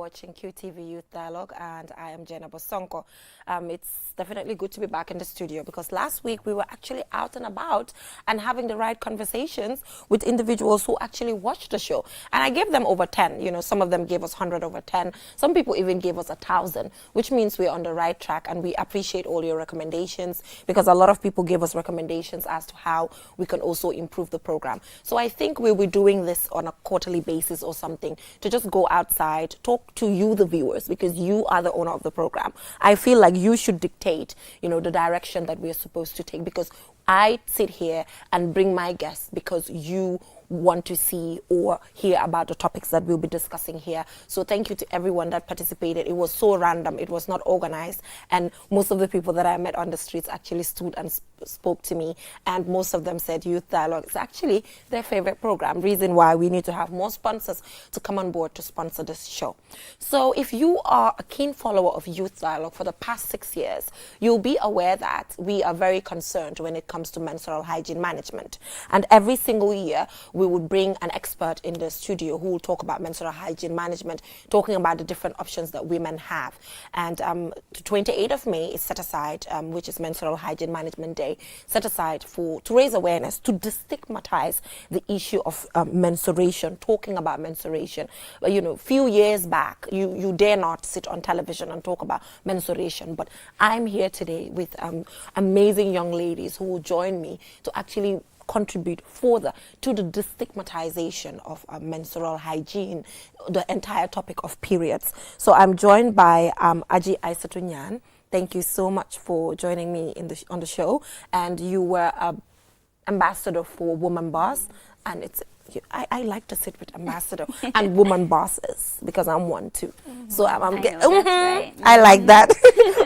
watching QTV Youth Dialogue, and I am Jenna Bosonko. It's definitely good to be back in the studio because last week we were actually out and about and having the right conversations with individuals who actually watched the show. And I gave them over 10. You know, some of them gave us 100 over 10. Some people even gave us 1,000, which means we're on the right track, and we appreciate all your recommendations because a lot of people gave us recommendations as to how we can also improve the program. So I think we'll be doing this on a quarterly basis or something to just go outside, talk to you, the viewers, because you are the owner of the program. I feel like you should dictate, you know, the direction that we're supposed to take, because I sit here and bring my guests because you want to see or hear about the topics that we'll be discussing here. So thank you to everyone that participated. It was so random. It was not organized. And most of the people that I met on the streets actually stood and spoke to me. And most of them said Youth Dialogue is actually their favorite program. Reason why we need to have more sponsors to come on board to sponsor this show. So if you are a keen follower of Youth Dialogue for the past 6 years, you'll be aware that we are very concerned when it comes to menstrual hygiene management. And every single year, we would bring an expert in the studio who will talk about menstrual hygiene management, talking about the different options that women have. And the 28th of May is set aside, which is Menstrual Hygiene Management Day, set aside to raise awareness, to destigmatize the issue of menstruation, talking about menstruation. You know, few years back, you dare not sit on television and talk about menstruation, but I'm here today with amazing young ladies who will join me to actually contribute further to the destigmatization of menstrual hygiene, the entire topic of periods. So I'm joined by Aji Aissatunyan. Thank you so much for joining me on the show. And you were ambassador for Woman Boss, and I like to sit with ambassador and woman bosses because I'm one too. So I'm getting. Right. I like that.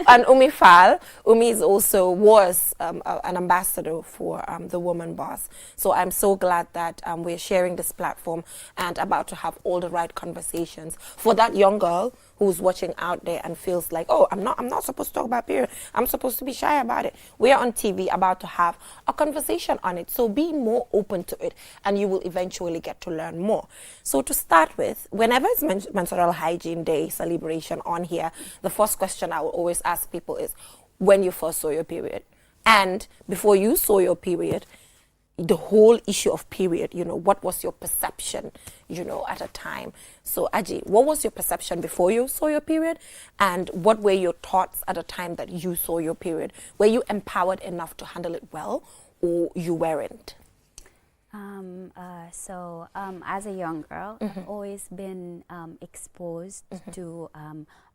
And Umi Fall, Umi was an ambassador for the Woman Boss. So I'm so glad that we're sharing this platform and about to have all the right conversations for that young girl who's watching out there and feels like, oh, I'm not supposed to talk about period. I'm supposed to be shy about it. We're on TV about to have a conversation on it. So be more open to it, and you will eventually get to learn more. So to start with, whenever it's Menstrual Hygiene Day celebration on here, the first question I will always ask people is when you first saw your period. And before you saw your period, the whole issue of period, you know, what was your perception, you know, at a time? So Aji, what was your perception before you saw your period? And what were your thoughts at a time that you saw your period? Were you empowered enough to handle it well, or you weren't? As a young girl, I've always been exposed to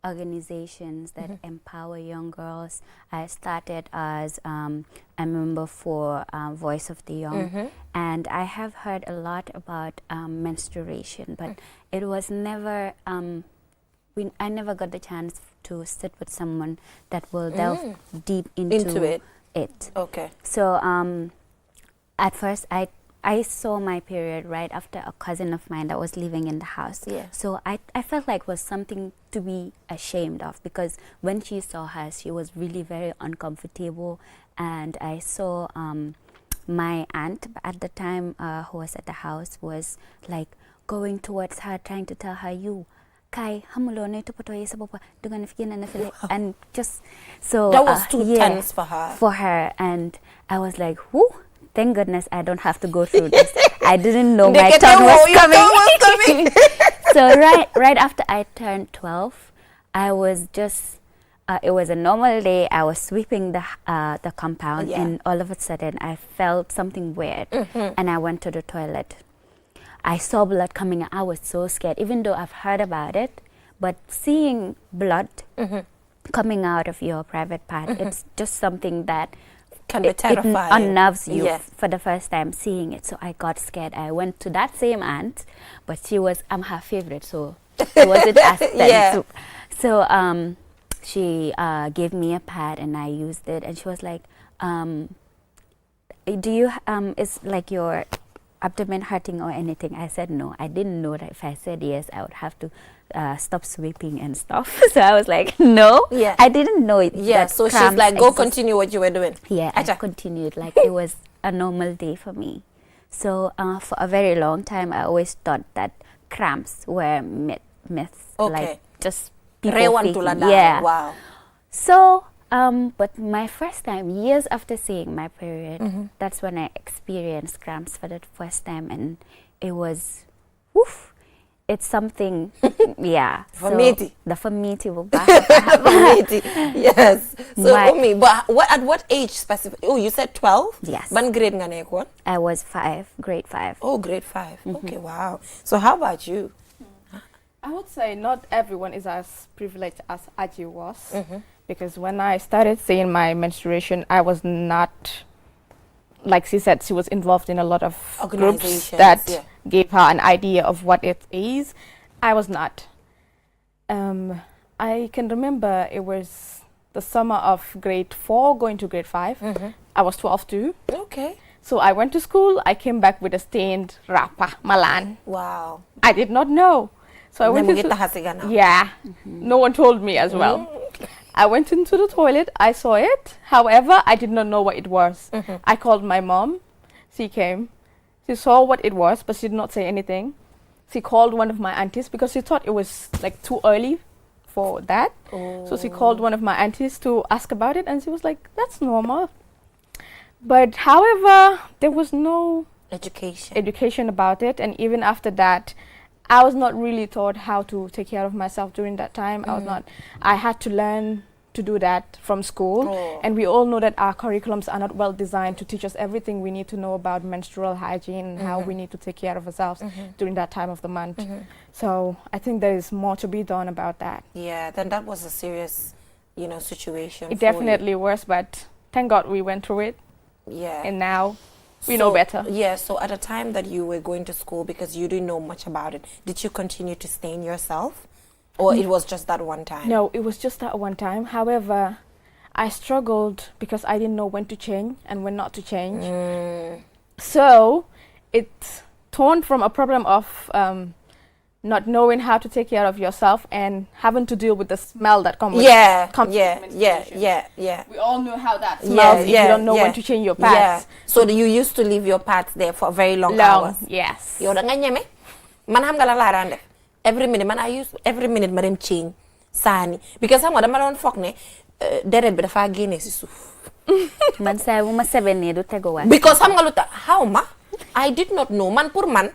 organizations that empower young girls. I started as a member for Voice of the Young, and I have heard a lot about menstruation, but it was never, I never got the chance to sit with someone that will delve deep into it. Okay. So at first, I saw my period right after a cousin of mine that was living in the house. Yeah. So I felt like it was something to be ashamed of, because when she saw her, she was really very uncomfortable. And I saw my aunt at the time who was at the house was like going towards her, trying to tell her, you, Kai, and just so that was too tense for her. For her, and I was like, whoo. Thank goodness I don't have to go through this. I didn't know my turn was coming. So right after I turned 12, I was just, it was a normal day. I was sweeping the compound, and all of a sudden I felt something weird, and I went to the toilet. I saw blood coming out. I was so scared, even though I've heard about it. But seeing blood coming out of your private part, it's just something that can be terrifying. It unnerves you for the first time seeing it. So I got scared. I went to that same aunt, but I'm her favorite, so it wasn't as tense. So she gave me a pad and I used it, and she was like, do you, is like your abdomen hurting or anything? I said no. I didn't know that if I said yes, I would have to stop sweeping and stuff. So I was like, no, I didn't know it. Yeah, so she's like, go continue what you were doing. Yeah, I continued like it was a normal day for me. So for a very long time, I always thought that cramps were myths. Okay. Like just people Rewan faking. tulada. Yeah. Wow. So, but my first time, years after seeing my period, that's when I experienced cramps for the first time, and it was, woof. It's something, yeah. Famiti. So, the famiti will Famiti. Yes. So, My- Umi, but at what age specifically? Oh, you said 12? Yes. Ban grade nga nekon? I was grade 5. Oh, grade 5. Okay, wow. So, how about you? I would say not everyone is as privileged as Aji was, because when I started seeing my menstruation, I was not, like she said, she was involved in a lot of groups Organizations, that yeah. gave her an idea of what it is. I was not. I can remember it was the summer of grade 4 going to grade 5. I was 12 too. Okay. So I went to school, I came back with a stained wrapper, malan. Wow. I did not know. So I went into yeah, no one told me as well. I went into the toilet, I saw it. However, I did not know what it was. I called my mom. She came. She saw what it was, but she did not say anything. She called one of my aunties because she thought it was like too early for that. So she called one of my aunties to ask about it, and she was like, that's normal. But however, there was no education about it, and even after that, I was not really taught how to take care of myself during that time. I had to learn to do that from school. And we all know that our curriculums are not well designed to teach us everything we need to know about menstrual hygiene and how we need to take care of ourselves during that time of the month. So I think there is more to be done about that. Yeah, then that was a serious, situation. It for you. definitely was, but thank God we went through it. Yeah. And now we know better. Yeah, so at the time that you were going to school, because you didn't know much about it, did you continue to stain yourself? Or it was just that one time? No, it was just that one time. However, I struggled because I didn't know when to change and when not to change. So it turned from a problem of not knowing how to take care of yourself and having to deal with the smell that comes with yeah. We all know how that smells if you don't know when to change your pads. Yeah. So you used to leave your pads there for very long hours? Yes. Yo da nga ñeme man xam nga la laa daan def every minute man I use every minute ma dem change saani because xam nga dama doon foog ne deret bi dafa génne si suuf. Man say bu ma 7 ne du teguwaat. Because xam nga lu tax how ma I did not know man pour man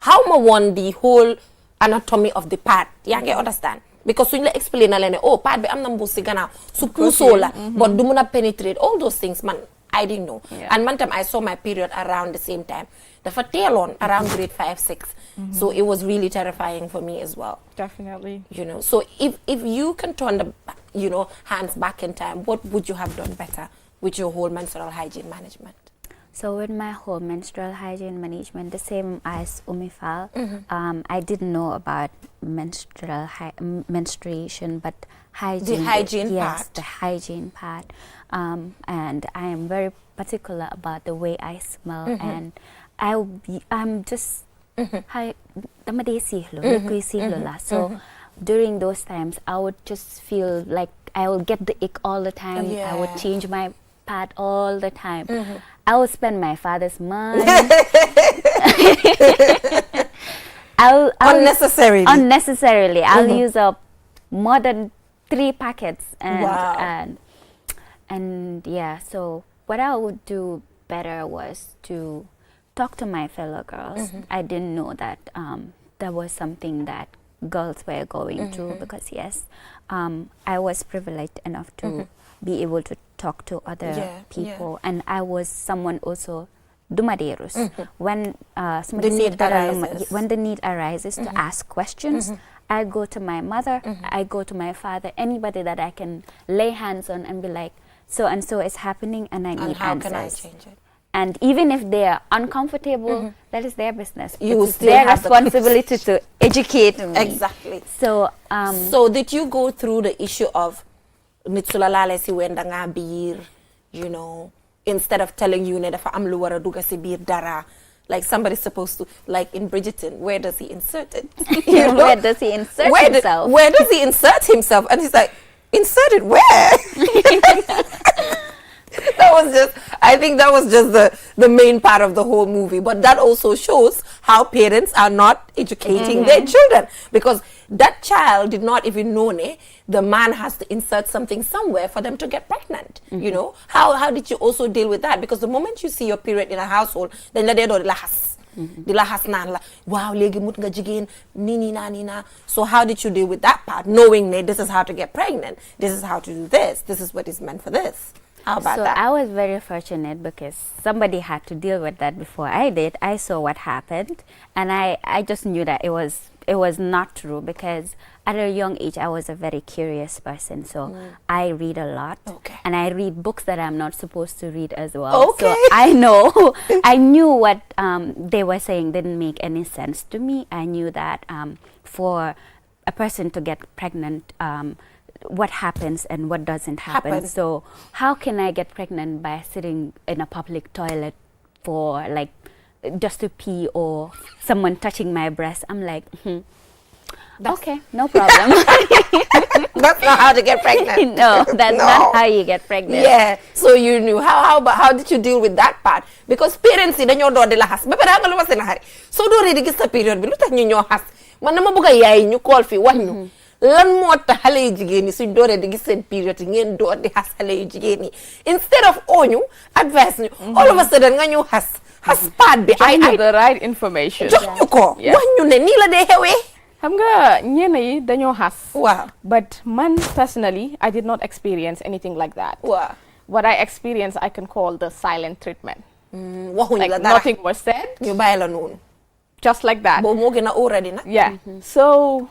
how ma won the whole anatomy of the pad yaa ngi understand because suñ la explain na leen oh pad bi am na mbuus si gannaaw su puusoo la but du mun a penetrate all those things man I didn't know. And one time I saw my period around the same time. Dafa teeloon around grade 5, 6. So it was really terrifying for me as well. Definitely. So if you can turn the hands back in time, what would you have done better with your whole menstrual hygiene management? So with my whole menstrual hygiene management, the same as Umifal, I didn't know about menstruation, but hygiene. The hygiene part. Yes, the hygiene part. And I am very particular about the way I smell, and I'm just so during those times I would just feel like I will get the ick all the time. I would change my pad all the time. I would spend my father's money. Unnecessarily. I'll use up more than 3 packets and yeah, so what I would do better was to talk to my fellow girls. I didn't know that that was something that girls were going through because yes, I was privileged enough to be able to talk to other people, and I was someone also dumaderos when the need arises to ask questions. I go to my mother, I go to my father, anybody that I can lay hands on and be like, so and so is happening and I need how answers. can I change it? And even if they are uncomfortable, that is their business. It's their responsibility to educate me. Exactly. So, so did you go through the issue of nitsulalale si wenda nga bir, instead of telling you dafa am lu wara duga si bir dara, like somebody's supposed to, like in Bridgerton, where does he insert it? Where does he insert himself? Where does he insert himself? And he's like, insert it where? I think that was just the main part of the whole movie. But that also shows how parents are not educating their children. Because that child did not even know the man has to insert something somewhere for them to get pregnant. You know, how did you also deal with that? Because the moment you see your period in a household, then the lahas. The lahas nan la wow legi mut nga jigéen nina. So how did you deal with that part, knowing this is how to get pregnant, this is how to do this is what is meant for this? How about that? So I was very fortunate because somebody had to deal with that before I did. I saw what happened, and I just knew that it was not true, because at a young age I was a very curious person. So I read a lot, and I read books that I'm not supposed to read as well. Okay. So I knew what they were saying didn't make any sense to me. I knew that for a person to get pregnant, what happens and what doesn't happen. So how can I get pregnant by sitting in a public toilet for like just to pee, or someone touching my breast? I'm like, okay, no problem. That's not how to get pregnant. No, that's not how you get pregnant. Yeah. So you knew how did you deal with that part? Because parents dañoo door di la xas ba pare nga lu ma seen xari soo dooree di gis sa période bi lu tax ñu ñoo xas man dama bëgg a yaay ñu call fi wax ñu lan moo tax xale yu jigéen ñi suñ dooree di gis seen période yi ngeen door di xas xale yu jigéen ñi instead of ñu advice ñu all of a sudden nga ñu xas part bi I the right information jox ñu ko wax ñu ne nii la dee xewee xam nga ñenn yi dañoo xas waaw but man personally I did not experience anything like that. waaw what I experienced I can call the silent treatment. waxuñ like la dara nothing was said, ñu bàyyi la noonu just like that. boobu moo gën a already nag Yeah. So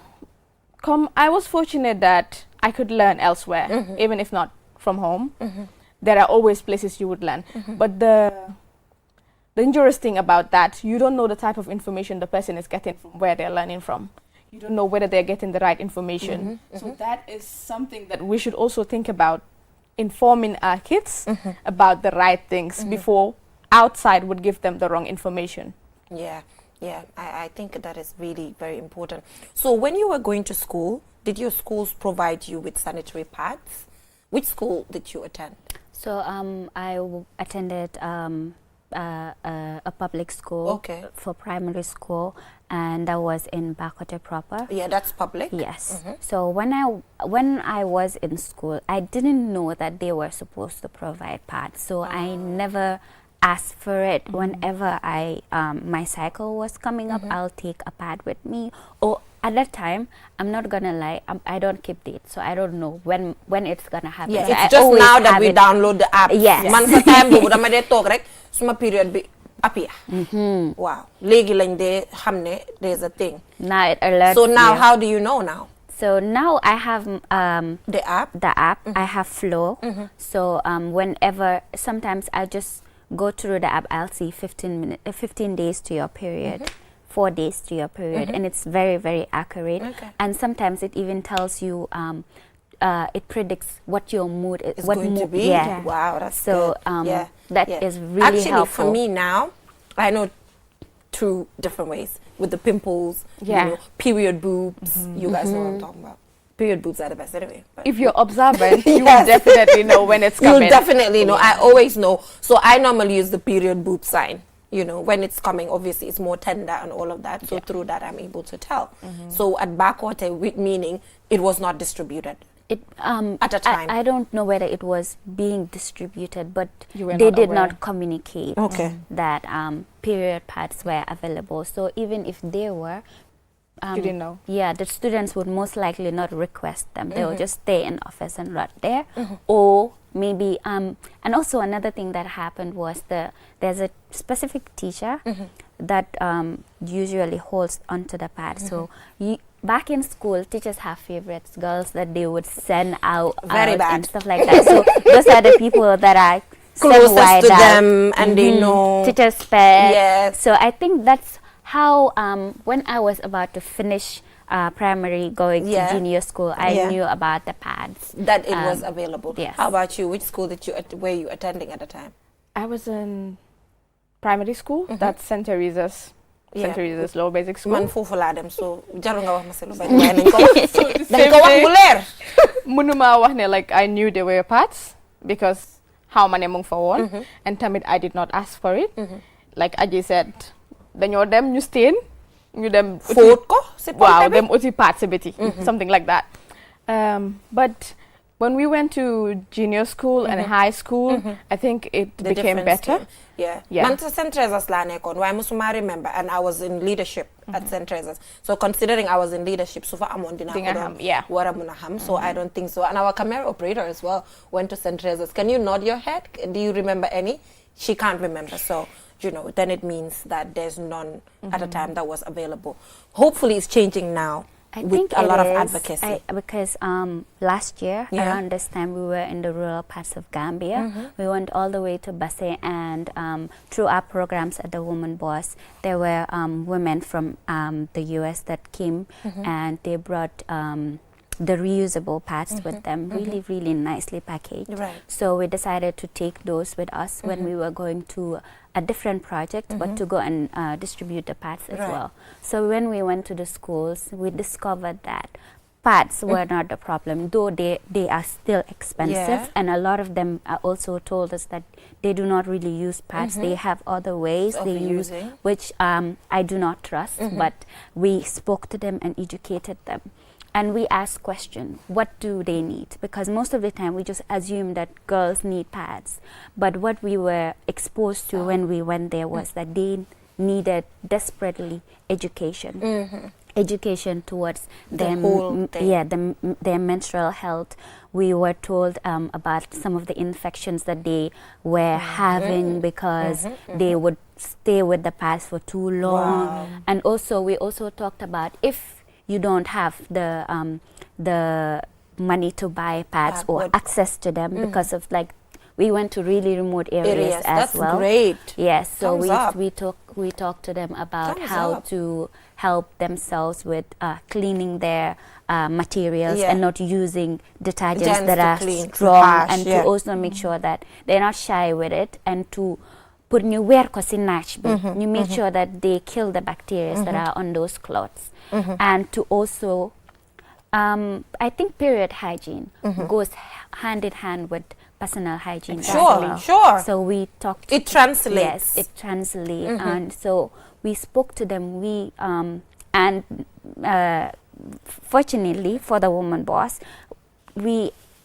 I was fortunate that I could learn elsewhere, even if not from home. There are always places you would learn. But the dangerous thing about that, you don't know the type of information the person is getting from where they're learning from. You don't know whether they're getting the right information. So that is something that we should also think about, informing our kids about the right things before outside would give them the wrong information. Yeah, I think that is really very important. So when you were going to school, did your schools provide you with sanitary pads? Which school did you attend? So I attended a public school for primary school, and that was in Bakote proper. Yeah, that's public. Yes. So when I was in school, I didn't know that they were supposed to provide pads. So I never asked for it. Whenever my cycle was coming up, I'll take a pad with me. Or at that time, I'm not gonna lie, I don't keep dates, so I don't know when it's gonna happen. Yeah, so it's just now that we download the app. Yes. Man sa time bobu dama dee toog rek suma period bi appear. Wow. Léegi lañ dee xam ne there's a thing. Now it alerts. So now how do you know now? So now I have the app. I have Flow. So whenever, sometimes I just go through the app, I'll see 15 days to your period. 4 days to your period, and it's very, very accurate. And sometimes it even tells you, it predicts what your mood is going to be. Yeah. Wow, that's so good. that is really actually helpful. For me now, I know 2 different ways with the pimples. You know, period boobs. You guys know what I'm talking about. Period boobs are the best anyway. If you're observant, you will definitely know when it's coming. You'll definitely know. I always know. So I normally use the period boob sign. You know, when it's coming, obviously it's more tender and all of that. So through that, I'm able to tell. So at Backwater, meaning it was not distributed. At a time. I don't know whether it was being distributed, but they did not communicate that period pads were available. So even if they were, you didn't know. Yeah, the students would most likely not request them. They would just stay in office and rot there, or maybe and also another thing that happened was there's a specific teacher that usually holds onto the pad. So back in school, teachers have favorites, girls that they would send out, and stuff like that. So those are the people that are closest to them, and they know teachers' pet. Yes. So I think that's how when I was about to finish primary, going to junior school, I knew about the pads. That it was available. Yes. How about you? Which school were you attending at the time? I was in primary school. That's St. Teresa's. St. Teresa's Lower Basic School. Man fofu la dem, so jaru nga wax ma ci lu bari way nañ ko dañ ko wax bu leer. Munuma wax ne like I knew there were pads because how many mung fa won, and tamit I did not ask for it. Like Aji said, dañoo dem ñu stain You them wow, them uti partsibiti, something like that. But when we went to junior school and high school, I think it became better. Yeah. Manta St. Teresa's Lanekon, why must I remember? And I was in leadership at St. Teresa's. So considering I was in leadership, so far I'm on dinner. So I don't think so. And our camera operator as well went to St. Teresa's. Can you nod your head? Do you remember any? She can't remember. So, you know, then it means that there's none at a time that was available. Hopefully it's changing now. I with think a lot of advocacy. Because last year, around this time, we were in the rural parts of Gambia. We went all the way to Basse, and through our programs at the Woman Boss, there were women from the US that came, and they brought the reusable pads with them, really, really nicely packaged. Right. So we decided to take those with us when we were going to a different project, but to go and distribute the pads as well. So when we went to the schools, we discovered that pads were not the problem, though they are still expensive, and a lot of them also told us that they do not really use pads. They have other ways they use, which I do not trust, but we spoke to them and educated them. And we asked questions, what do they need? Because most of the time we just assume that girls need pads. But what we were exposed to when we went there was that they needed desperately education. Education towards their menstrual health. We were told about some of the infections that they were having because they would stay with the pads for too long. And also we also talked about if you don't have the money to buy pads or access to them because of we went to really remote areas as well. That's great. Yes, so we talked to them about how to help themselves with cleaning their materials and not using detergents that are strong, and to also make sure that they're not shy with it, and to put new wear you make sure that they kill the bacteria that are on those clothes. And to also I think period hygiene goes hand in hand with personal hygiene. Sure. So we talked. It translates. Yes, it translates. And so we spoke to them. And fortunately for the Woman Boss,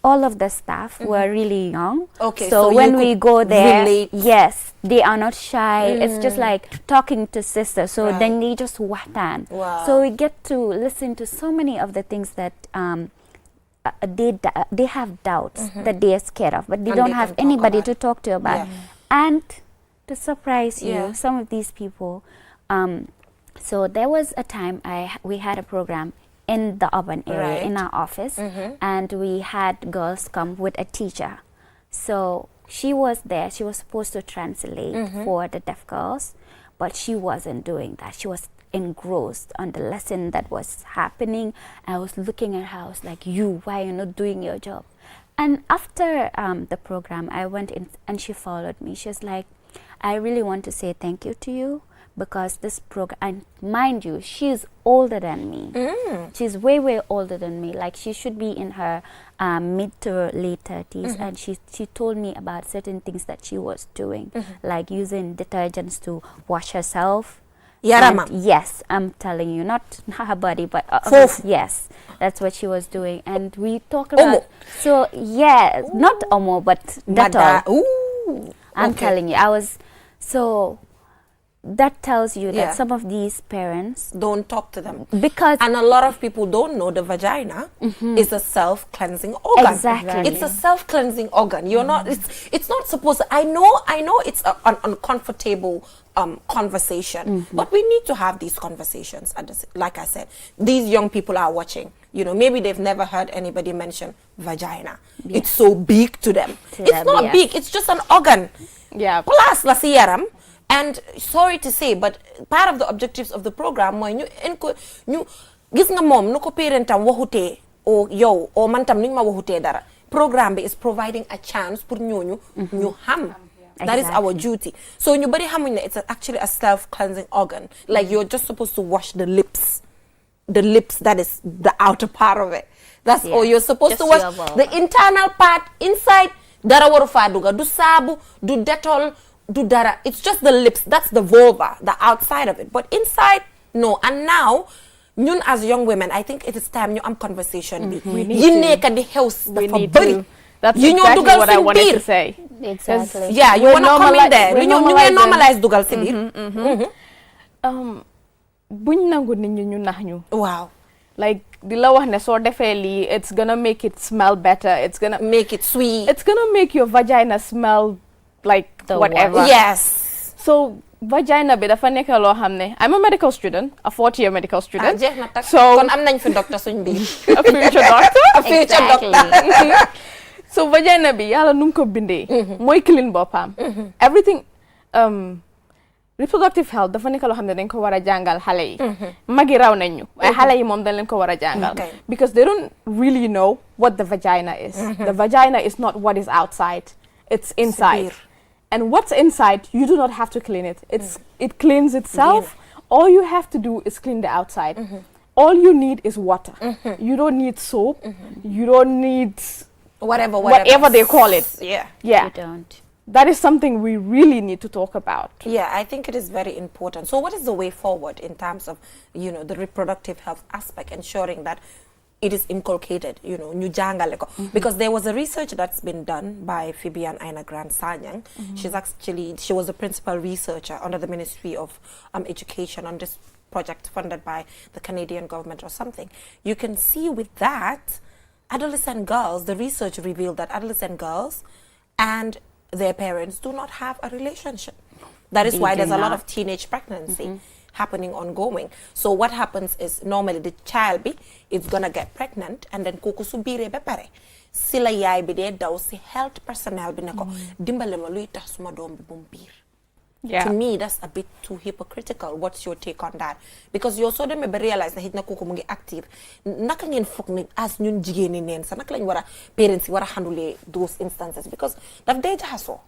all of the staff were really young. Okay, so when we go there, yes, they are not shy. It's just like talking to sisters. So then they just watan. Wow. So we get to listen to so many of the things that they have doubts that they are scared of, but they don't have anybody to talk to about. And to surprise you, some of these people. So there was a time we had a program in the urban area in our office, and we had girls come with a teacher. So she was there. She was supposed to translate for the deaf girls, but she wasn't doing that. She was engrossed on the lesson that was happening. I was looking at her. I was like, why are you not doing your job? And after the program, I went in and she followed me. She was like, I really want to say thank you to you, because this program, and mind you, she's older than me. She's way, way older than me. Like, she should be in her mid to late 30s. And she told me about certain things that she was doing, like using detergents to wash herself. Yes, I'm telling you, not her body, but yes, that's what she was doing. And we talked about, not Omo, but Dettol. I'm telling you, that tells you that some of these parents don't talk to them, and a lot of people don't know the vagina is a self-cleansing organ. Exactly, it's a self-cleansing organ. You're not. It's not supposed to. I know. It's an uncomfortable conversation, but we need to have these conversations. Like I said, these young people are watching. Maybe they've never heard anybody mention vagina. It's so big to them. It's not big. It's just an organ. Plus la siyaram. And sorry to say, but part of the objectives of the program mooy ñu gis nga moom nu ko parentam waxutee o man tam nuñ ma waxutee dara. Program bi is providing a chance pour ñooñu ñu xam. That is our duty. So ñu bari xamuñ ne it's actually a self-cleansing organ. Like, you're just supposed to wash the lips. The lips, that is the outer part of it. That's all. You're supposed to wash the internal part. Inside, dara waru fa duga. Du saabu, du Dettol, du dara. It's just the lips. That's the vulva, the outside of it. But inside, No, and now, ñun as young women, I think it is time ñu am conversation bi. We need to. Di house We dafa need bari. to. That's exactly what I wanted to say. Exactly. Yeah, you want to come in there. You normalize dugal si biir. Buñ nangu nit ñi ñu nax ñu. Wow. Like di la wax ne soo defee lii, it's gonna make it smell better. It's gonna make it sweet. It's gonna make your vagina smell like whatever. Yes. So vagina bi dafa nekk loo xam ne, I'm a medical student, a 4th-year medical student. jeex na tak. So kon am nañ fi doctor suñ biir. A future doctor. A future doctor. So vagina bi yàlla nu mu ko bindee. mooy clean boppam. Everything reproductive health dafa nekk loo xam ne dañ ko war a jàngal xale yi. magi raw nañ ñu waaye xale yi moom dañ leen ko war a jàngal. Because they don't really know what the vagina is. The vagina is not what is outside. It's inside. And what's inside, you do not have to clean it. It cleans itself. All you have to do is clean the outside. All you need is water. You don't need soap. You don't need whatever they call it. Yeah. You don't. That is something we really need to talk about. Yeah, I think it is very important. So what is the way forward in terms of, the reproductive health aspect, ensuring that it is inculcated, ñu jàngale ko. Because there was a research that's been done by Phoebe and Aina Grant Sanyang. She was a principal researcher under the Ministry of Education on this project funded by the Canadian government or something. You can see with that, adolescent girls, the research revealed that adolescent girls and their parents do not have a relationship. That is why there's a lot of teenage pregnancy happening ongoing. So what happens is normally the child is gonna get pregnant and then kuku su biire be pare sila yaay bi de daw si health personnel bi ne ko dimbale ma luy tax suma doom bi bum biir. To me, that's a bit too hypocritical. What's your take on that? Because you also don't realize that hitna kuku mungi active. Naka ngeen fokk ni as ñun jigéen ni neen sa naka lañ wara parents yi wara handle those instances because daf day jaxasoo.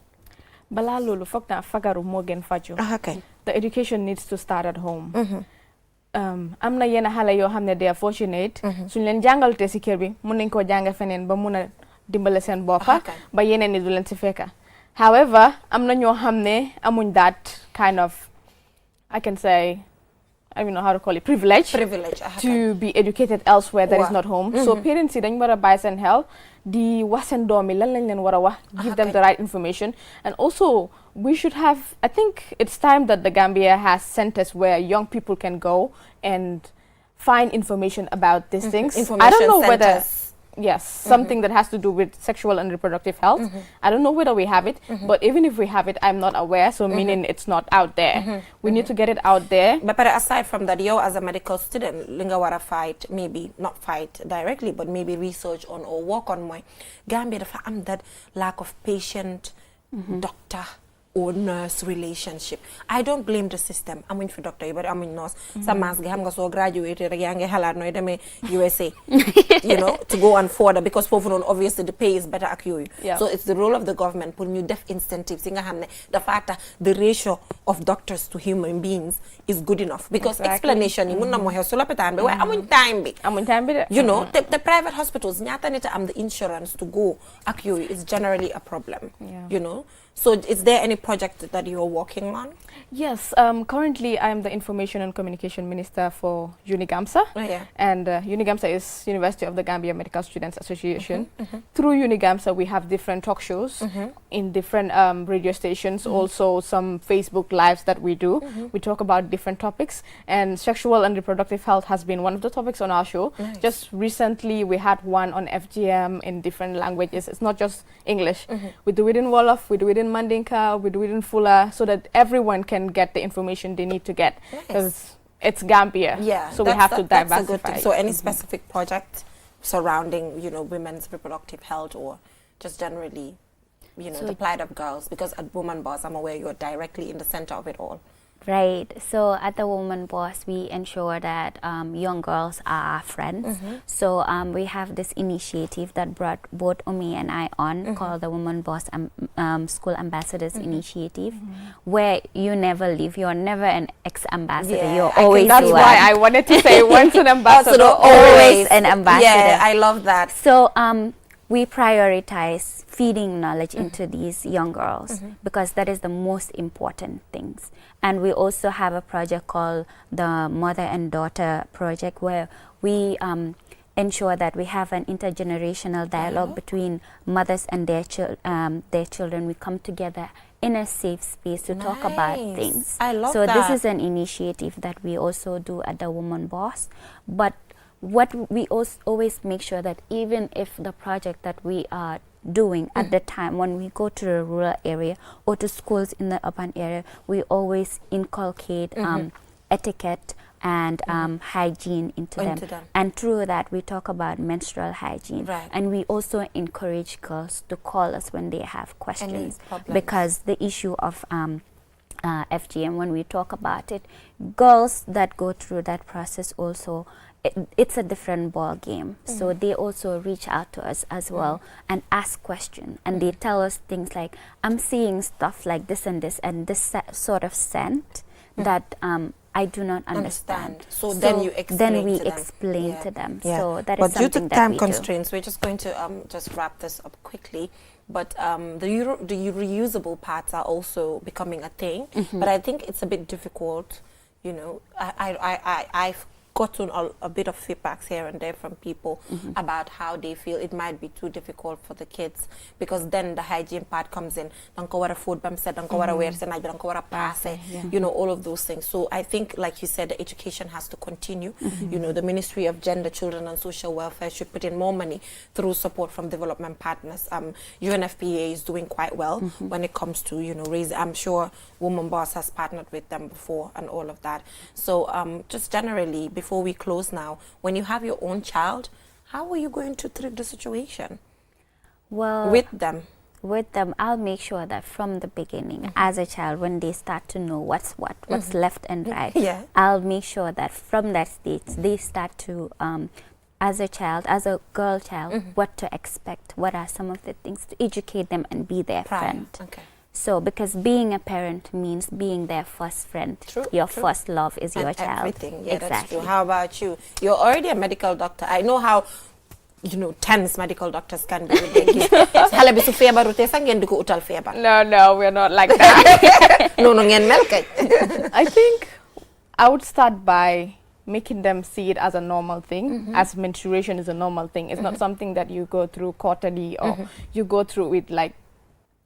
Balaa loolu foog naa fagaru moo gën faju. Okay. The education needs to start at home. Am na yenn xale yoo xam ne they are fortunate. suñ leen jàngal te si kër bi mun nañ koo jàng feneen ba mun a dimbale seen boppa ba yeneen ni du leen si fekka. However, am na ñoo xam ne amuñ that kind of, I can say, I don't know how to call it, privilege to be educated elsewhere that is not home. So parents yi dañ war a bàyyi seen xel di wax seen doom yi lan lañ leen war a wax, give them the right information. And also we should have, I think it's time that the Gambia has centers where young people can go and find information about these things. I don't know whether something that has to do with sexual and reproductive health. I don't know whether we have it, but even if we have it, I'm not aware, so meaning it's not out there. We need to get it out there. But aside from that, you as a medical student, linga wara fight, maybe not fight directly, but maybe research on or work on my Gambia dafa am that lack of patient doctor or nurse relationship. I don't blame the system. I'm in for doctor, but I'm in nurse. Some mass I'm so graduated again USA, to go and further because obviously the pay is better at you. So it's the role of the government putting you def incentives. The fact that the ratio of doctors to human beings is good enough because explanation the private hospitals the insurance to go is generally a problem. So is there any project that you're working on? Yes, currently I'm the Information and Communication Minister for UNIGAMSA. And UNIGAMSA is University of the Gambia Medical Students Association. Through UNIGAMSA we have different talk shows in different radio stations, also some Facebook lives that we do. We talk about different topics, and sexual and reproductive health has been one of the topics on our show. Just recently we had one on FGM in different languages. It's not just English. We do it in Wolof, we do it in Mandinka, we do it in Fula, so that everyone can get the information they need to get, because it's Gambia. So we have to diversify. So any specific project surrounding women's reproductive health or just generally the plight of girls, because at Woman Boss I'm aware you're directly in the center of it all. Right. So at the Woman Boss, we ensure that young girls are our friends. So we have this initiative that brought both Umi and I on, called the Woman Boss School Ambassadors Initiative, where you never leave. You're never an ex-ambassador. You're always That's why I wanted to say once an ambassador, always an ambassador. Yeah, I love that. So we prioritize feeding knowledge into these young girls because that is the most important things. And we also have a project called the Mother and Daughter Project, where we ensure that we have an intergenerational dialogue between mothers and their children. We come together in a safe space to talk about things. I love so that. This is an initiative that we also do at the Woman Boss. But what we always make sure that even if the project that we are doing at the time when we go to the rural area or to schools in the urban area, we always inculcate etiquette and hygiene into them. And through that we talk about menstrual hygiene, and we also encourage girls to call us when they have questions, because the issue of FGM, when we talk about it, girls that go through that process also, it's a different ball game. So they also reach out to us as well and ask questions, and they tell us things like, I'm seeing stuff like this and this sort of scent that I do not understand. So then you explain to them. So that but is something due to that time we constraints, we're just going to just wrap this up quickly. But the reusable parts are also becoming a thing. But I think it's a bit difficult. You know, I've gotten a bit of feedbacks here and there from people about how they feel it might be too difficult for the kids, because then the hygiene part comes in. Food, you know, all of those things. So I think, like you said, the education has to continue. You know, the Ministry of Gender, Children and Social Welfare should put in more money through support from development partners. UNFPA is doing quite well when it comes to, you know, raising. I'm sure Woman Boss has partnered with them before and all of that. So just generally, before we close now, when you have your own child, how are you going to treat the situation? Well, with them, I'll make sure that from the beginning, as a child, when they start to know what's left and right, I'll make sure that from that stage they start to, as a child, as a girl child, what to expect, what are some of the things, to educate them and be their friend. So, because being a parent means being their first friend. Your first love is your child. Everything. Yeah, that's true. How about you? You're already a medical doctor. I know how, you know, tense medical doctors can be with their kids. No, we're not like that. I think I would start by making them see it as a normal thing, as menstruation is a normal thing. It's not something that you go through quarterly or you go through it like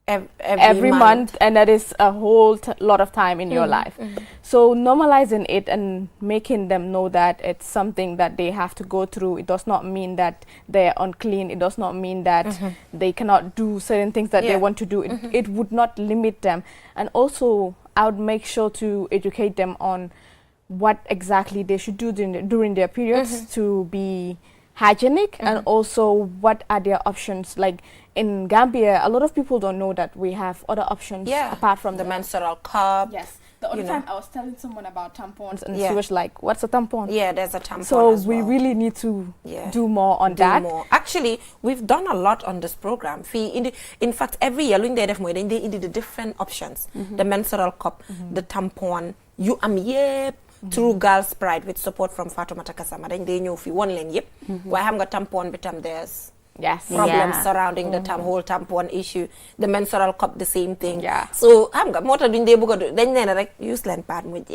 every month, and that is a whole lot of time in your life. So normalizing it and making them know that it's something that they have to go through. It does not mean that they're unclean. It does not mean that they cannot do certain things that they want to do. It would not limit them. And also I would make sure to educate them on what exactly they should do during their periods to be hygienic, and also what are their options. Like in Gambia, a lot of people don't know that we have other options apart from the menstrual cup. Yes. The other time I was telling someone about tampons, and she was like, what's a tampon? Yeah, there's a tampon. So we really need to do more on that. Actually, we've done a lot on this program. In fact, every year, they did the different options. The menstrual cup, the tampon, through Girls Pride with support from Fatoumata Kasama. Then they know if you want len why have got tampon bitam there's problems surrounding the whole tampon issue. The menstrual cup, the same thing. So I'm got more than they then like use len part with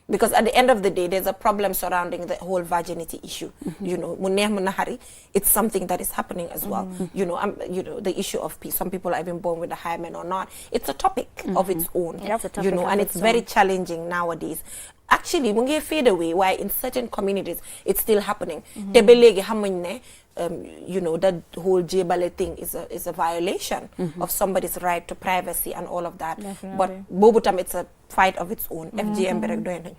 because at the end of the day there's a problem surrounding the whole virginity issue. You know, it's something that is happening as well. You know, the issue of peace. Some people are even born with a hymen or not. It's a topic of its own. You know, and it's very challenging nowadays. Actually, when you fade away, why in certain communities it's still happening. You know, that whole jebale thing is a violation of somebody's right to privacy and all of that. But bobutam, it's a fight of its own. FGM berek doy nañu.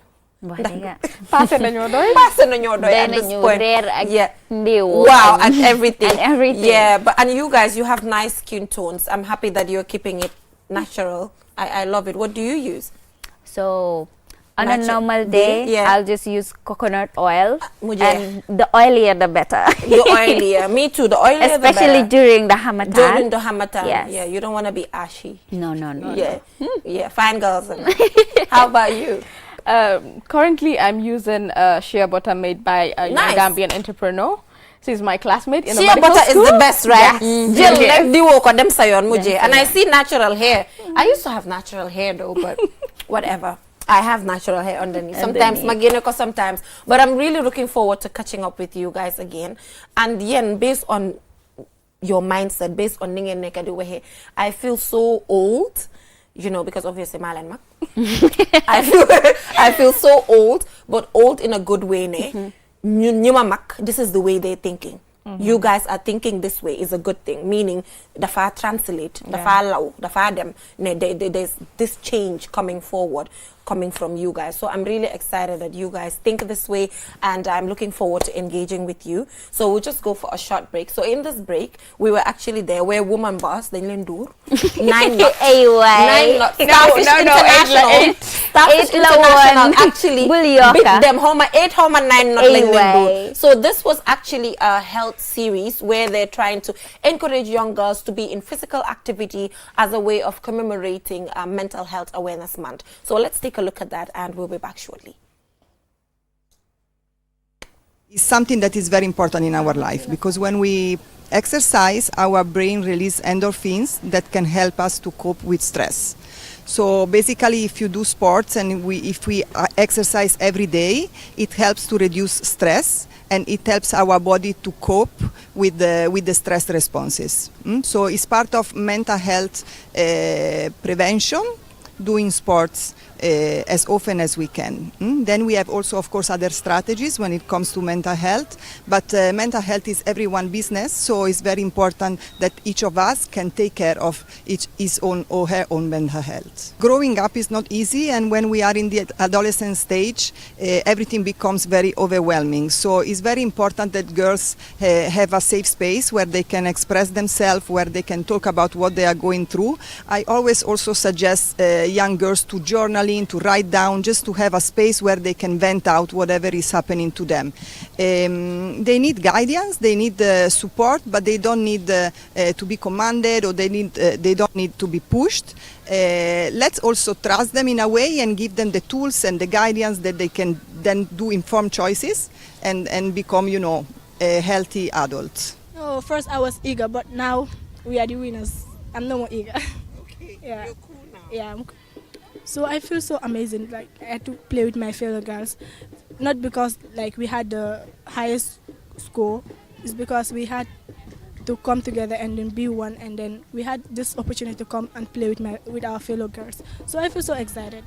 Passé nañu doy at this point. Wow, and everything. Yeah, but and you guys, you have nice skin tones. I'm happy that you're keeping it natural. I love it. What do you use? So on a normal day, I'll just use coconut oil, and the oilier the better. The oilier, me too. The oilier, especially during the Hamatan. During the Hamatan, yeah, you don't want to be ashy. No. Yeah, fine girls. How about you? Currently, I'm using shea butter made by a young Gambian entrepreneur. She's my classmate in the medical school. Shea butter is the best, right? And I see natural hair. I used to have natural hair though, but whatever. I have natural hair underneath. Sometimes Magineko sometimes. But I'm really looking forward to catching up with you guys again. And yeah, based on your mindset, based on Ningen Nekaduwehe, I feel so old, you know, because obviously Malan Mak. I feel so old, but old in a good way, ne? Nyuma Mak, this is the way they're thinking. You guys are thinking this way is a good thing, meaning dafa translate, dafa law, dafa them. There's this change coming forward, coming from you guys. So I'm really excited that you guys think this way, and I'm looking forward to engaging with you. So we'll just go for a short break. So in this break, we were actually there. We're woman boss, then Lindur. 9 knots. 9 knots. Starfish International. Starfish International actually beat them home 8 home 9 not Lindur. So this was actually a health series where they're trying to encourage young girls to be in physical activity as a way of commemorating Mental Health Awareness Month. So let's take a look at that, and we'll be back shortly. It's something that is very important in our life, because when we exercise, our brain releases endorphins that can help us to cope with stress. So basically, if you do sports and if we exercise every day, it helps to reduce stress, and it helps our body to cope with the stress responses. So it's part of mental health prevention, doing sports as often as we can. Then we have also, of course, other strategies when it comes to mental health, but mental health is everyone's business, so it's very important that each of us can take care of his own or her own mental health. Growing up is not easy, and when we are in the adolescent stage, everything becomes very overwhelming. So it's very important that girls have a safe space where they can express themselves, where they can talk about what they are going through. I always also suggest young girls to journaling, to write down, just to have a space where they can vent out whatever is happening to them. They need guidance, they need support, but they don't need to be commanded, or they don't need to be pushed. Let's also trust them in a way and give them the tools and the guidance that they can then do informed choices and become, you know, healthy adults. Oh, first I was eager, but now we are the winners. I'm no more eager. Okay, yeah. you're cool now. Yeah. So I feel so amazing. Like, I had to play with my fellow girls, not because like we had the highest score. It's because we had to come together and then be one, and then we had this opportunity to come and play with our fellow girls. So I feel so excited.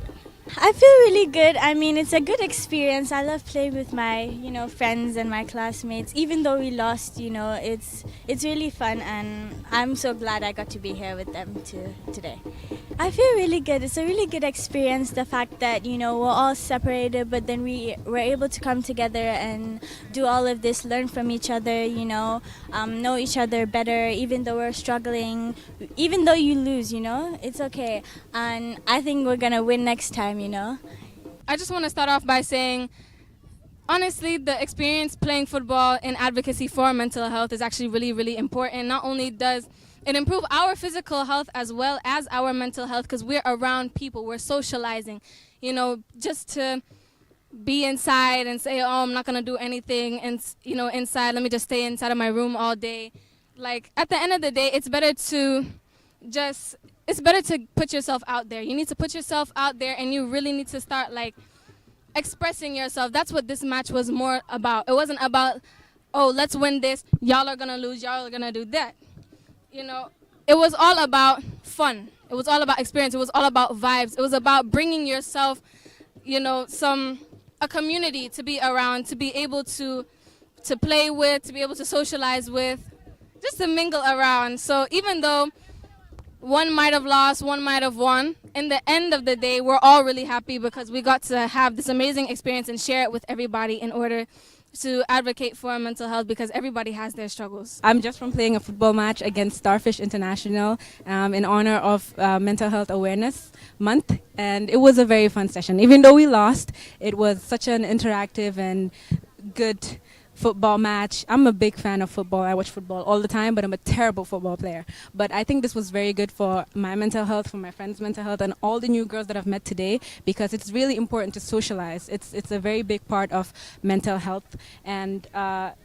I feel really good. I mean, it's a good experience. I love playing with my, friends and my classmates. Even though we lost, it's really fun, and I'm so glad I got to be here with them today. I feel really good. It's a really good experience. The fact that, we're all separated, but then we were able to come together and do all of this, learn from each other, know each other better, even though we're struggling, even though you lose, it's okay. And I think we're going to win next time. I just want to start off by saying, honestly, the experience playing football in advocacy for mental health is actually really, really important. Not only does it improve our physical health as well as our mental health, because we're around people, we're socializing, just to be inside and say, oh, I'm not going to do anything, and, inside, let me just stay inside of my room all day. Like, at the end of the day, it's better to put yourself out there. You need to put yourself out there, and you really need to start, expressing yourself. That's what this match was more about. It wasn't about, oh, let's win this, y'all are going to lose, y'all are going to do that. It was all about fun. It was all about experience. It was all about vibes. It was about bringing yourself, a community to be around, to be able to play with, to be able to socialize with, just to mingle around. So even though one might have lost, one might have won, in the end of the day, we're all really happy because we got to have this amazing experience and share it with everybody in order to advocate for mental health, because everybody has their struggles. I'm just from playing a football match against Starfish International in honor of Mental Health Awareness Month, and it was a very fun session. Even though we lost, it was such an interactive and good football match. I'm a big fan of football. I watch football all the time, but I'm a terrible football player. But I think this was very good for my mental health, for my friends' mental health, and all the new girls that I've met today, because it's really important to socialize. It's a very big part of mental health. And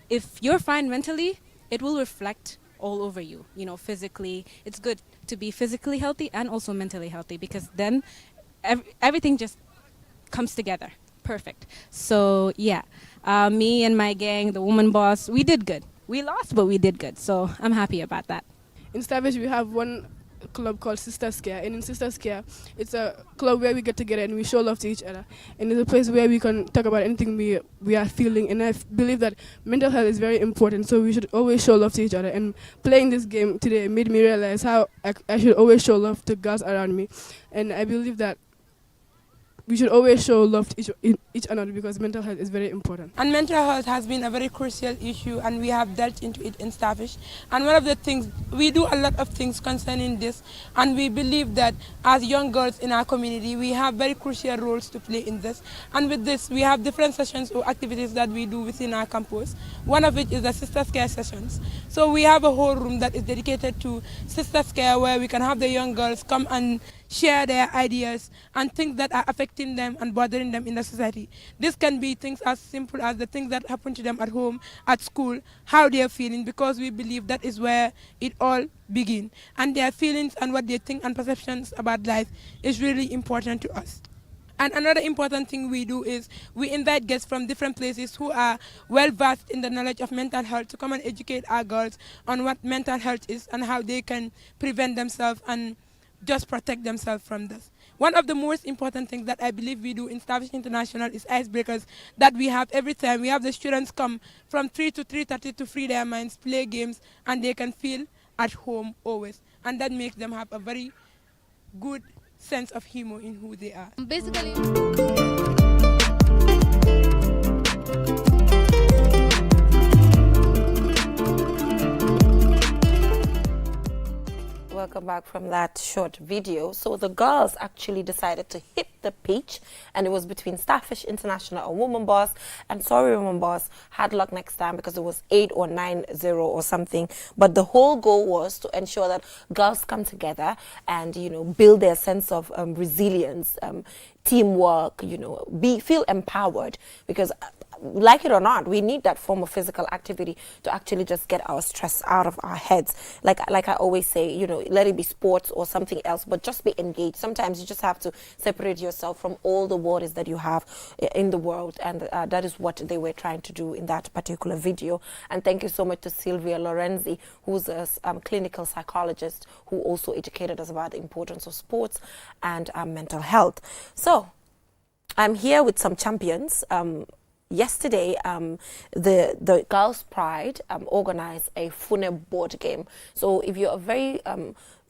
if you're fine mentally, it will reflect all over you, physically. It's good to be physically healthy and also mentally healthy, because then everything just comes together. Perfect. So yeah, me and my gang, the woman boss, we did good. We lost, but we did good. So I'm happy about that. In Starfish, we have one club called Sisters Care, and in Sisters Care, it's a club where we get together and we show love to each other, and it's a place where we can talk about anything we are feeling. And I believe that mental health is very important, so we should always show love to each other. And playing this game today made me realize how I should always show love to girls around me, and I believe that we should always show love to each another, because mental health is very important. And mental health has been a very crucial issue, and we have dealt into it in Starfish. And one of the things, we do a lot of things concerning this, and we believe that as young girls in our community, we have very crucial roles to play in this. And with this, we have different sessions or activities that we do within our campus. One of it is the Sisters Care sessions. So we have a whole room that is dedicated to Sisters Care, where we can have the young girls come and share their ideas and things that are affecting them and bothering them in the society. This can be things as simple as the things that happen to them at home, at school, how they are feeling, because we believe that is where it all begins. And their feelings and what they think and perceptions about life is really important to us. And another important thing we do is we invite guests from different places who are well versed in the knowledge of mental health to come and educate our girls on what mental health is and how they can prevent themselves and just protect themselves from this. One of the most important things that I believe we do in Starfish International is icebreakers that we have every time. We have the students come from 3 to 3:30 to free their minds, play games, and they can feel at home always. And that makes them have a very good sense of humor in who they are. Basically, welcome back from that short video. So the girls actually decided to hit the pitch, and it was between Starfish International and Woman Boss. And sorry, Woman Boss, hard luck next time, because it was 8 or 9-0 or something. But the whole goal was to ensure that girls come together and, you know, build their sense of resilience, teamwork, you know, feel empowered, because like it or not, we need that form of physical activity to actually just get our stress out of our heads. Like I always say, you know, let it be sports or something else, but just be engaged. Sometimes you just have to separate yourself from all the worries that you have in the world, and that is what they were trying to do in that particular video. And thank you so much to Sylvia Lorenzi, who's a clinical psychologist who also educated us about the importance of sports and mental health. So I'm here with some champions. Yesterday, the Girls Pride organized a Fune board game. So if you're a very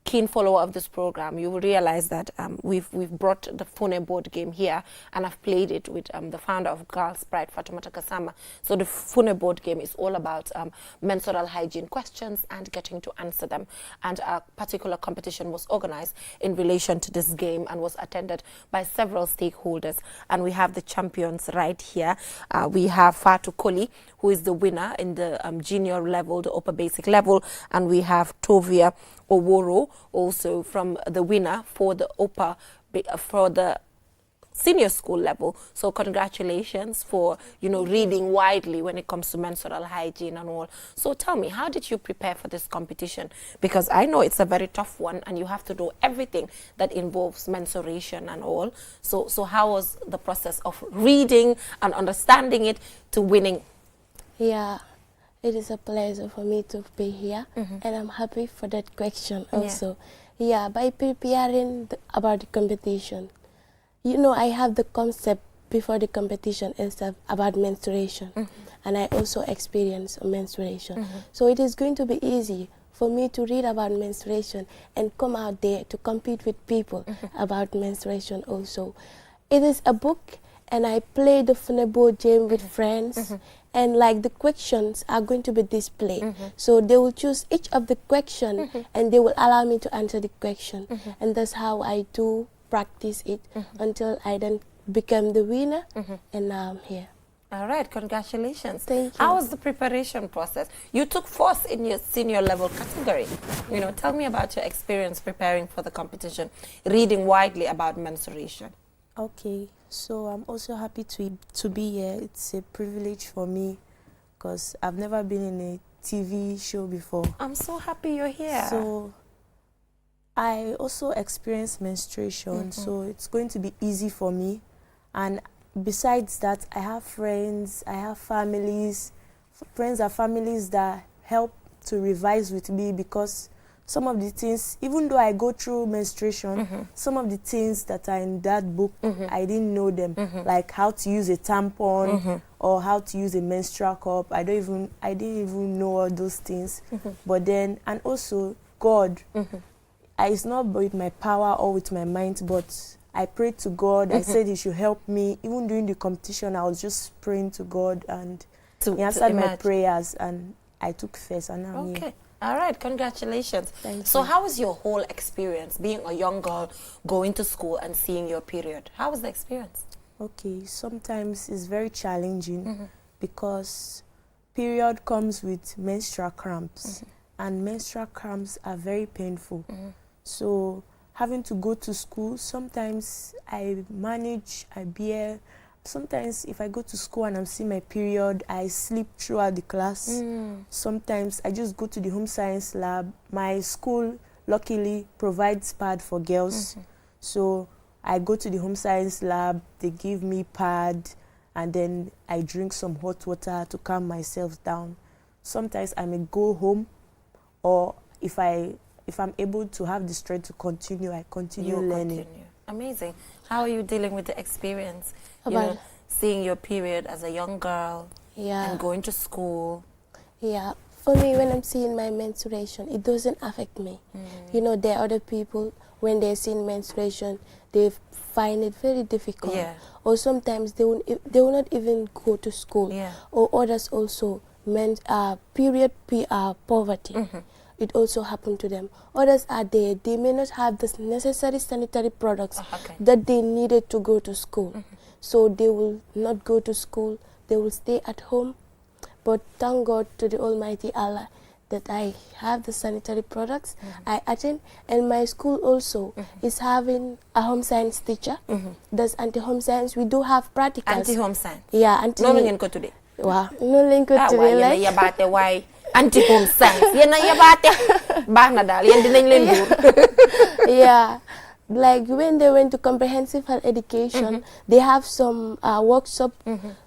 keen follower of this program, you will realize that we've brought the Fune board game here, and I've played it with the founder of Girls Pride, Fatimata Kasama. So the Fune board game is all about menstrual hygiene questions and getting to answer them. And a particular competition was organized in relation to this game and was attended by several stakeholders. And we have the champions right here. We have Fatu Koli, who is the winner in the junior level, the upper basic level, and we have Tovia Oworo, also from the winner for the for the senior school level. So congratulations for, you know, reading widely when it comes to menstrual hygiene and all. So tell me, how did you prepare for this competition? Because I know it's a very tough one, and you have to do everything that involves menstruation and all. So how was the process of reading and understanding it to winning? Yeah, it is a pleasure for me to be here, and I'm happy for that question also. Yeah, by preparing about the competition, you know, I have the concept before the competition itself about menstruation, and I also experience menstruation. So it is going to be easy for me to read about menstruation and come out there to compete with people about menstruation also. It is a book, and I play the Fune board game with friends. And like the questions are going to be displayed. So they will choose each of the question and they will allow me to answer the question. And that's how I do practice it until I then become the winner, and now I'm here. All right, congratulations. Thank you. How was the preparation process? You took fourth in your senior level category. You know, tell me about your experience preparing for the competition, reading widely about menstruation. Okay, so I'm also happy to be here. It's a privilege for me because I've never been in a TV show before. I'm so happy you're here. So I also experienced menstruation, so it's going to be easy for me. And besides that, I have friends, I have families, friends and families that help to revise with me, because some of the things, even though I go through menstruation, some of the things that are in that book, I didn't know them, like how to use a tampon or how to use a menstrual cup. I didn't even know all those things. But then, and also God, it's not with my power or with my mind, but I prayed to God. I said He should help me. Even during the competition, I was just praying to God, and He answered my prayers, and I took first, and I'm here. All right, congratulations. Thank you. So how was your whole experience being a young girl, going to school and seeing your period? How was the experience? Okay, sometimes it's very challenging because period comes with menstrual cramps, and menstrual cramps are very painful. So having to go to school, sometimes I manage, I bear. Sometimes if I go to school and I'm seeing my period, I sleep throughout the class. Sometimes I just go to the home science lab. My school luckily provides pad for girls. So I go to the home science lab, they give me pad, and then I drink some hot water to calm myself down. Sometimes I may go home, or if I'm able to have the strength to continue, I continue learning. Amazing. How are you dealing with the experience? You know, seeing your period as a young girl and going to school. Yeah, for me, when I'm seeing my menstruation, it doesn't affect me. You know, there are other people, when they're seeing menstruation, they find it very difficult. Or sometimes they will not even go to school. Or others also, period poverty. It also happened to them. Others are there, they may not have the necessary sanitary products that they needed to go to school. So they will not go to school, they will stay at home. But thank God to the Almighty Allah that I have the sanitary products. I attend, and my school also is having a home science teacher. That's anti-home science. We do have practicals. Anti-home science? Yeah. No link ko today. Wow. No link ko today. Like. Yabate, why? Anti-home science. Yan na yabate. Bah na dal. Yan din na yung Yeah. Like when they went to comprehensive health education, they have some workshop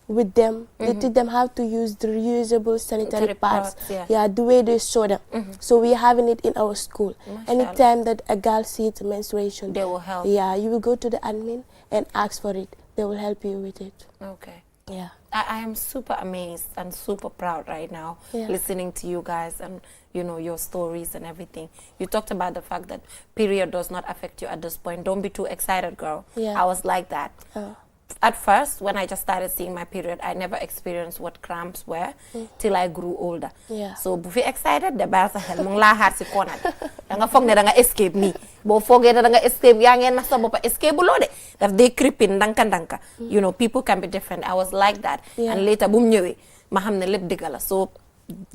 with them. They teach them how to use the reusable sanitary pads. The way they show them. So we're having it in our school. Anytime that a girl sees menstruation, they will help. Yeah, you will go to the admin and ask for it. They will help you with it. Okay. Yeah. I am super amazed and super proud right now listening to you guys and your stories and everything. You talked about the fact that period does not affect you at this point. Don't be too excited, girl. I was like that. At first, when I just started seeing my period, I never experienced what cramps were till I grew older. So, if you're excited, the best hell, mong lahat si Conad. Nga fog na nga escape me. Bo fog na nga escape, yang nasa mo pa escape ulo de. That they creeping danka. You know, people can be different. I was like that, and later boom nyewe, maham na lip digala. So,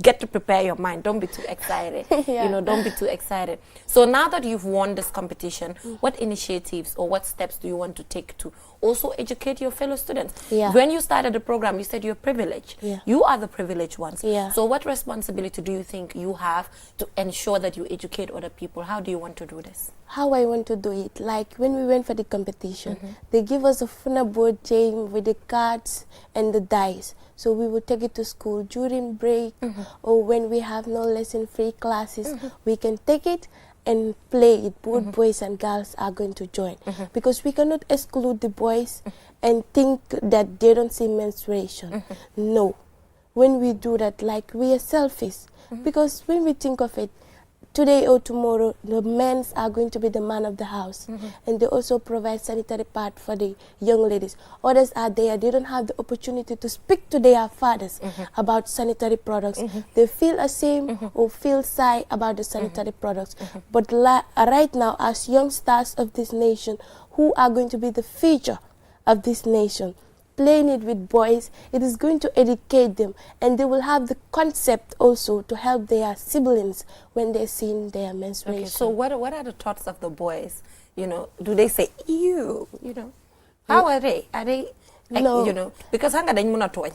get to prepare your mind. Don't be too excited. Don't be too excited. So now that you've won this competition, what initiatives or what steps do you want to take to also educate your fellow students? When you started the program, you said you're privileged. You are the privileged ones. So what responsibility do you think you have to ensure that you educate other people? How do you want to do this? How I want to do it, like when we went for the competition, they give us a funna board game with the cards and the dice. So we would take it to school during break or when we have no lesson-free classes. We can take it and play it. Both boys and girls are going to join. Because we cannot exclude the boys and think that they don't see menstruation. No. When we do that, like, we are selfish. Because when we think of it, today or tomorrow, the men are going to be the man of the house. And they also provide sanitary pad for the young ladies. Others are there, they don't have the opportunity to speak to their fathers about sanitary products. They feel ashamed or feel shy about the sanitary products. But right now, as young stars of this nation, who are going to be the future of this nation, playing it with boys, it is going to educate them, and they will have the concept also to help their siblings when they're seeing their menstruation. Okay, so what are the thoughts of the boys? Do they say, ew, How are they? Are they, no. Because hanga dañ mëna toy.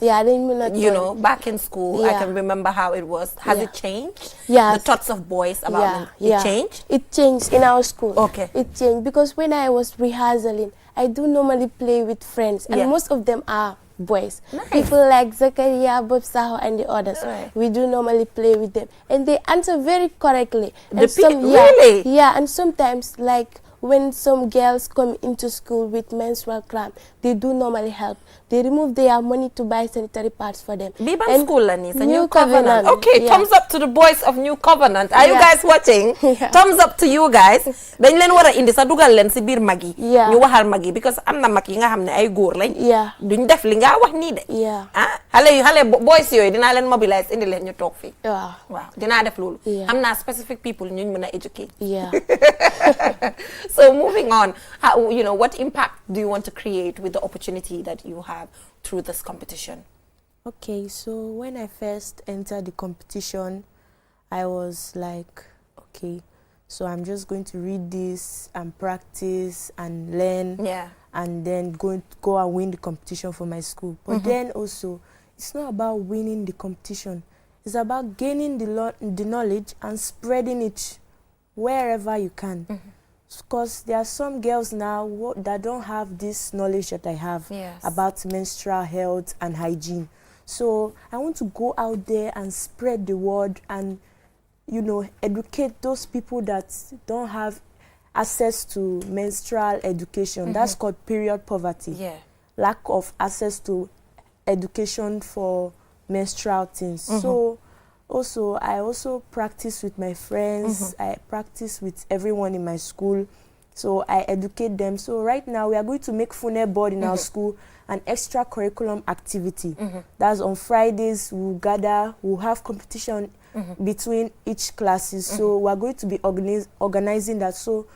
Back in school, I can remember how it was. Has it changed? The thoughts of boys about it changed? It changed in our school. Okay. It changed because when I was rehearsing, I do normally play with friends, and most of them are boys. Nice. People like Zakaria, Bob Saho, and the others. We do normally play with them, and they answer very correctly. And really? Yeah, and sometimes like when some girls come into school with menstrual cramp, they do normally help. They remove their money to buy sanitary pads for them. Biban School, Anissa, New Covenant. Okay, thumbs up to the boys of New Covenant. Are you guys watching? Thumbs up to you guys. Dañ leen wara indi sa dugal leen ci biir magi. Ñu waxal magi because am na mag yi nga xam ne ay góor lañ. Duñ def li nga wax nii de. Ah, xale boys yooyu dinaa leen mobilize indi leen ñu toog fii. Waaw, dinaa def loolu. Am na specific people ñu mën a educate. So moving on, how, you know, what impact do you want to create with the opportunity that you have through this competition? Okay, so when I first entered the competition, I was like, okay, so I'm just going to read this and practice and learn, and then go and win the competition for my school. But then also, it's not about winning the competition. It's about gaining the knowledge and spreading it wherever you can. Because there are some girls now that don't have this knowledge that I have about menstrual health and hygiene. So I want to go out there and spread the word and, you know, educate those people that don't have access to menstrual education. That's called period poverty. Lack of access to education for menstrual things. So also, I also practice with my friends. I practice with everyone in my school. So I educate them. So right now, we are going to make funnel board in our school an extra curriculum activity. That's on Fridays, we'll gather, we'll have competition between each classes. So we're going to be organizing that. So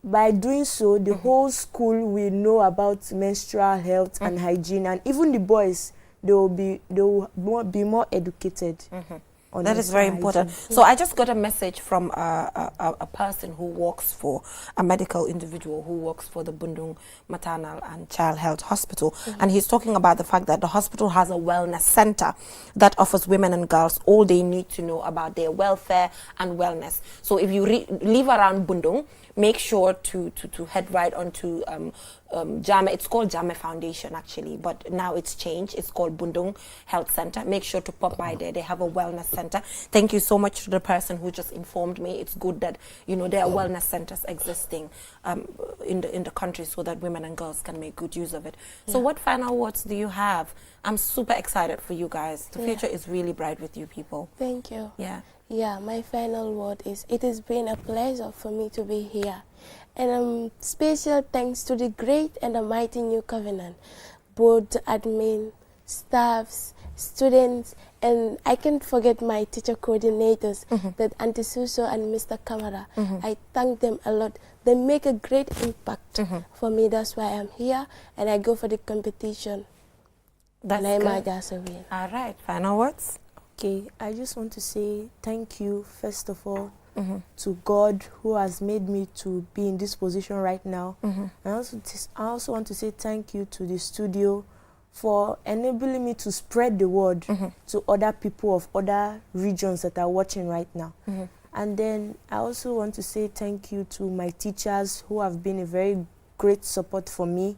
by doing so, the whole school will know about menstrual health and hygiene. And even the boys, they will be more educated. That is very important. So I just got a message from a person who works for a medical individual who works for the Bundung Maternal and Child Health Hospital, and he's talking about the fact that the hospital has a wellness center that offers women and girls all they need to know about their welfare and wellness. So if you live around Bundung, make sure to head right onto Jame. It's called Jame Foundation actually, but now it's changed. It's called Bundung Health Center. Make sure to pop by there. They have a wellness center. Thank you so much to the person who just informed me. It's good that, you know, there are wellness centers existing in the country so that women and girls can make good use of it. So what final words do you have? I'm super excited for you guys. The future is really bright with you people. Thank you. Yeah, my final word is, it has been a pleasure for me to be here. And special thanks to the great and the mighty New Covenant, both admin, staffs, students, and I can't forget my teacher coordinators, that Auntie Suso and Mr. Kamara. I thank them a lot. They make a great impact for me. That's why I'm here, and I go for the competition. That's good. All right, final words? Okay, I just want to say thank you, first of all, to God who has made me to be in this position right now. I also want to say thank you to the studio for enabling me to spread the word to other people of other regions that are watching right now. And then I also want to say thank you to my teachers who have been a very great support for me,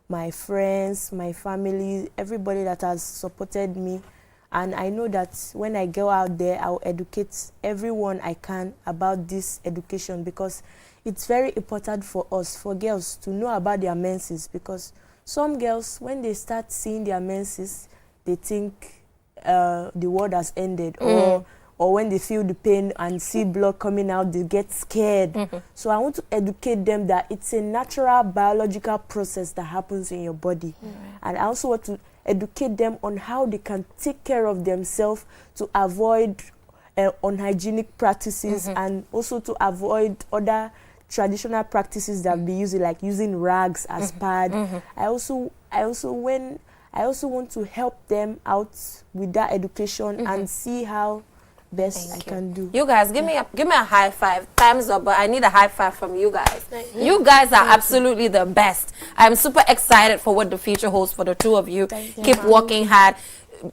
my friends, my family, everybody that has supported me. And I know that when I go out there, I'll educate everyone I can about this education, because it's very important for us, for girls, to know about their menses, because some girls, when they start seeing their menses, they think the world has ended, or when they feel the pain and see blood coming out, they get scared. So I want to educate them that it's a natural biological process that happens in your body. And I also want to educate them on how they can take care of themselves to avoid unhygienic practices, and also to avoid other traditional practices that we use, like using rags as pad. I also want to help them out with that education and see how best I can do. You guys, give me a high five, thumbs up, but I need a high five from you guys. You guys are absolutely the best. I'm super excited for what the future holds for the two of you. Keep working hard,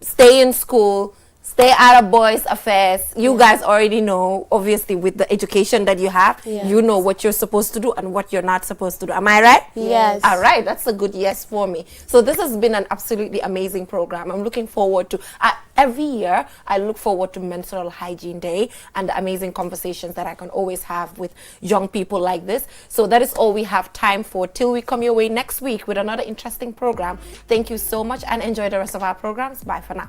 stay in school, Stay out of boys' affairs. You guys already know, obviously, with the education that you have, you know what you're supposed to do and what you're not supposed to do. Am I right? Yes. All right, that's a good yes for me. So this has been an absolutely amazing program. I'm looking forward to, every year, I look forward to Menstrual Hygiene Day and the amazing conversations that I can always have with young people like this. So that is all we have time for till we come your way next week with another interesting program. Thank you so much and enjoy the rest of our programs. Bye for now.